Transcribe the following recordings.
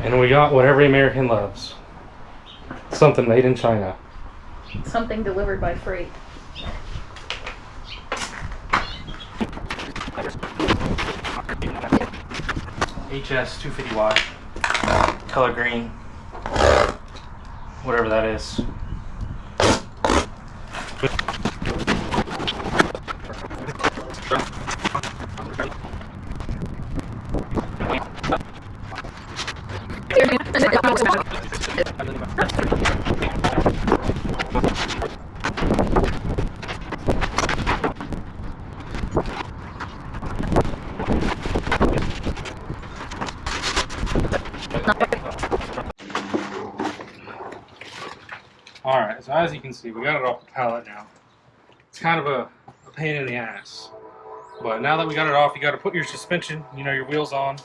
And we got what every American loves. Something made in China. Something delivered by freight. HS 250 watt, color green, whatever that is. Alright, so as you can see, we got it off the pallet now. It's kind of a pain in the ass. But now that we got it off, you got to put your suspension, your wheels on.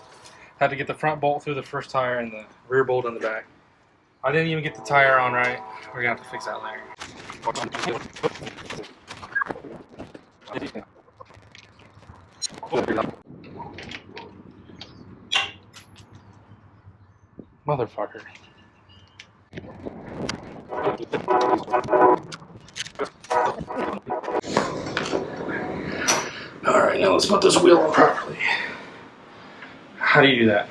Had to get the front bolt through the first tire and the rear bolt on the back. I didn't even get the tire on right. We're going to have to fix that later. Motherfucker. Alright, now let's put this wheel on properly. How do you do that?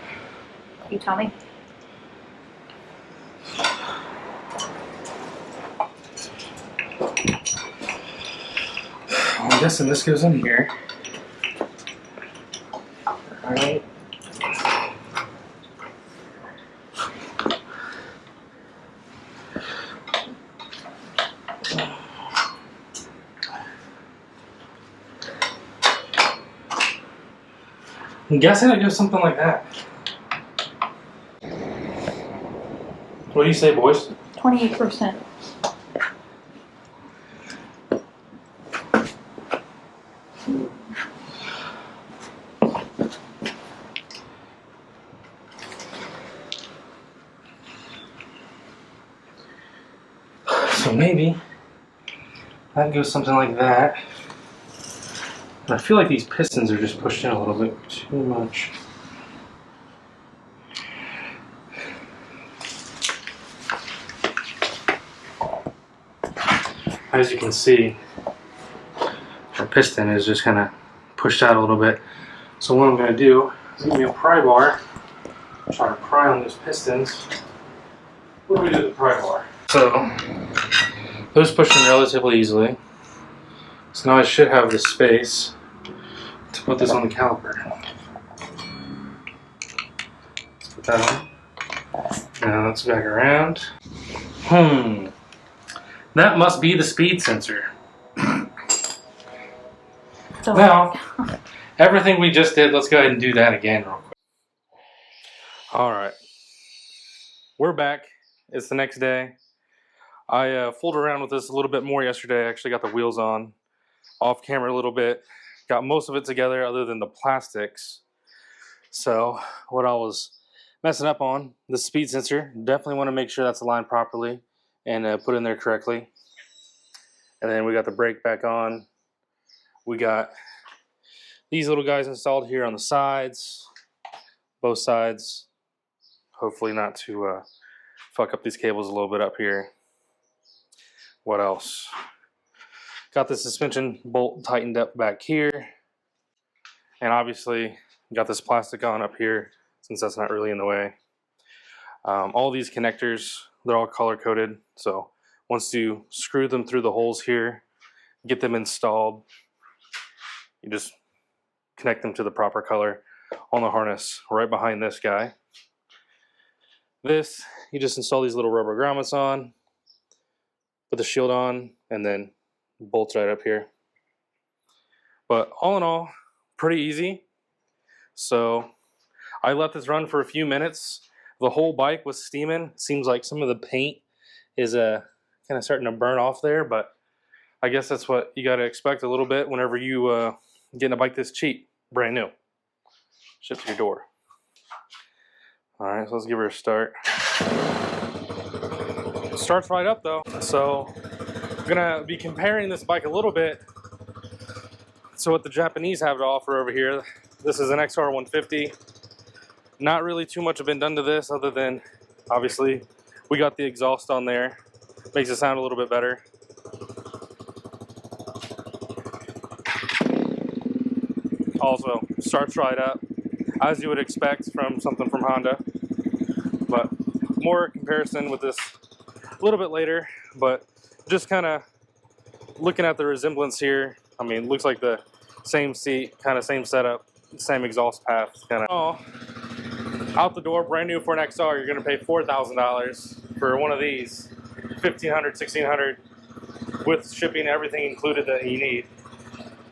You tell me. I'm guessing this goes in here. Alright. I'm guessing it goes something like that. What do you say, boys? 28%. So maybe that goes something like that. And I feel like these pistons are just pushed in a little bit too much. As you can see, our piston is just kind of pushed out a little bit. So what I'm going to do is give me a pry bar, try to pry on those pistons. What do we do with the pry bar? So those push in relatively easily. So now I should have the space to put this on the caliper. Let's put that on. Now let's back around. That must be the speed sensor. Now, everything we just did, let's go ahead and do that again real quick. Alright. We're back. It's the next day. I fooled around with this a little bit more yesterday. I actually got the wheels on, off camera a little bit. Got most of it together other than the plastics. So, what I was messing up on, the speed sensor, definitely want to make sure that's aligned properly and put in there correctly. And then we got the brake back on. We got these little guys installed here on the sides, both sides. Hopefully not to fuck up these cables a little bit up here. What else? Got the suspension bolt tightened up back here. And obviously got this plastic on up here since that's not really in the way. All these connectors, they're all color coded. So once you screw them through the holes here, get them installed, you just connect them to the proper color on the harness right behind this guy. This, you just install these little rubber grommets on, put the shield on, and then bolts right up here. But all in all, pretty easy. So I let this run for a few minutes. The whole bike was steaming. Seems like some of the paint is kind of starting to burn off there, but I guess that's what you got to expect a little bit whenever you get a bike this cheap, brand new, shipped to your door. All right, so let's give her a start. Starts right up though. So I'm gonna be comparing this bike a little bit to what the Japanese have to offer over here. This is an XR150. Not really too much have been done to this other than obviously we got the exhaust on there. Makes it sound a little bit better. Also starts right up as you would expect from something from Honda, but more comparison with this a little bit later. But just kind of looking at the resemblance here, I mean, looks like the same seat, kind of same setup, same exhaust path, kind of. Oh, out the door, brand new for an XR, you're gonna pay $4,000 for one of these, 1,500, 1,600, with shipping, everything included that you need.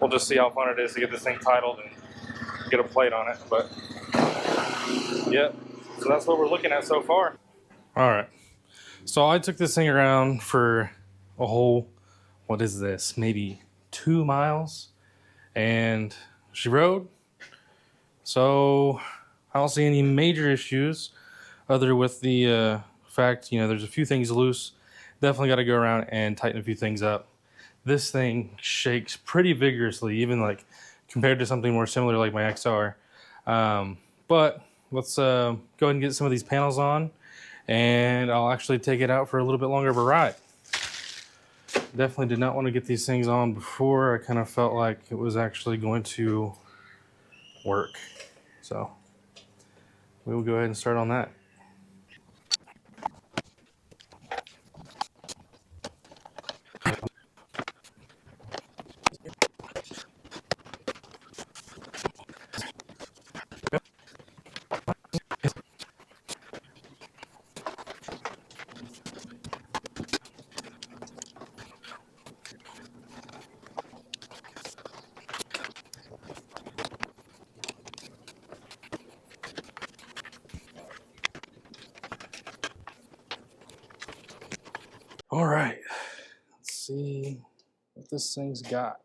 We'll just see how fun it is to get this thing titled and get a plate on it. But yep, so that's what we're looking at so far. All right, so I took this thing around for a whole, what is this, maybe 2 miles, and she rode. So I don't see any major issues other with the fact, you know, there's a few things loose. Definitely got to go around and tighten a few things up. This thing shakes pretty vigorously, even like compared to something more similar like my XR. But let's go ahead and get some of these panels on, and I'll actually take it out for a little bit longer of a ride. Definitely did not want to get these things on before I kind of felt like it was actually going to work. So we will go ahead and start on that. All right, let's see what this thing's got.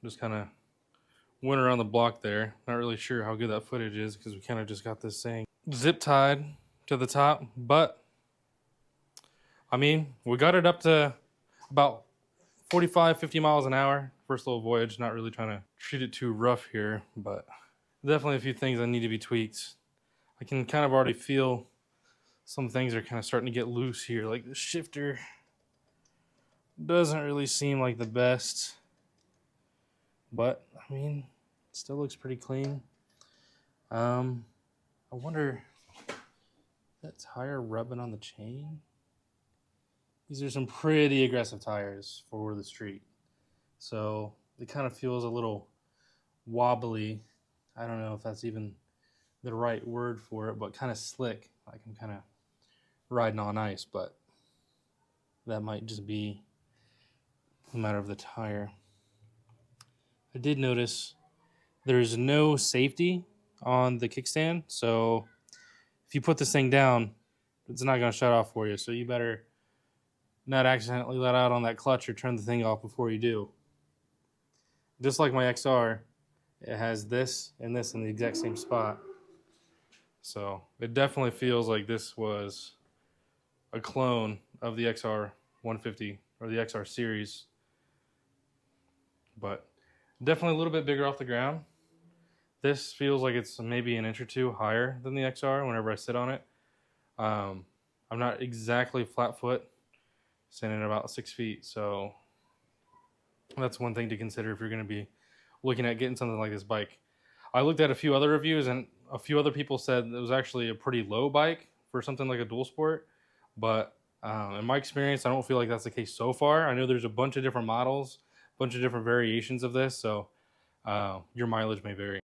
Just kind of went around the block there. Not really sure how good that footage is because we kind of just got this thing zip tied to the top. But, I mean, we got it up to about 45, 50 miles an hour. First little voyage, not really trying to treat it too rough here, but definitely a few things that need to be tweaked. I can kind of already feel some things are kind of starting to get loose here. Like the shifter doesn't really seem like the best. But, I mean, it still looks pretty clean. I wonder, that tire rubbing on the chain? These are some pretty aggressive tires for the street. So, it kind of feels a little wobbly. I don't know if that's even the right word for it, but kind of slick. Like I'm kind of riding on ice, but that might just be a matter of the tire. I did notice there's no safety on the kickstand, so if you put this thing down, it's not going to shut off for you. So you better not accidentally let out on that clutch or turn the thing off before you do. Just like my XR, it has this and this in the exact same spot. So it definitely feels like this was a clone of the XR 150 or the XR series, but definitely a little bit bigger off the ground. This feels like it's maybe an inch or two higher than the XR whenever I sit on it. I'm not exactly flat foot, sitting at about 6 feet, so that's one thing to consider if you're going to be looking at getting something like this bike. I looked at a few other reviews, and a few other people said it was actually a pretty low bike for something like a dual sport, but in my experience, I don't feel like that's the case so far. I know there's a bunch of different models, a bunch of different variations of this, so your mileage may vary.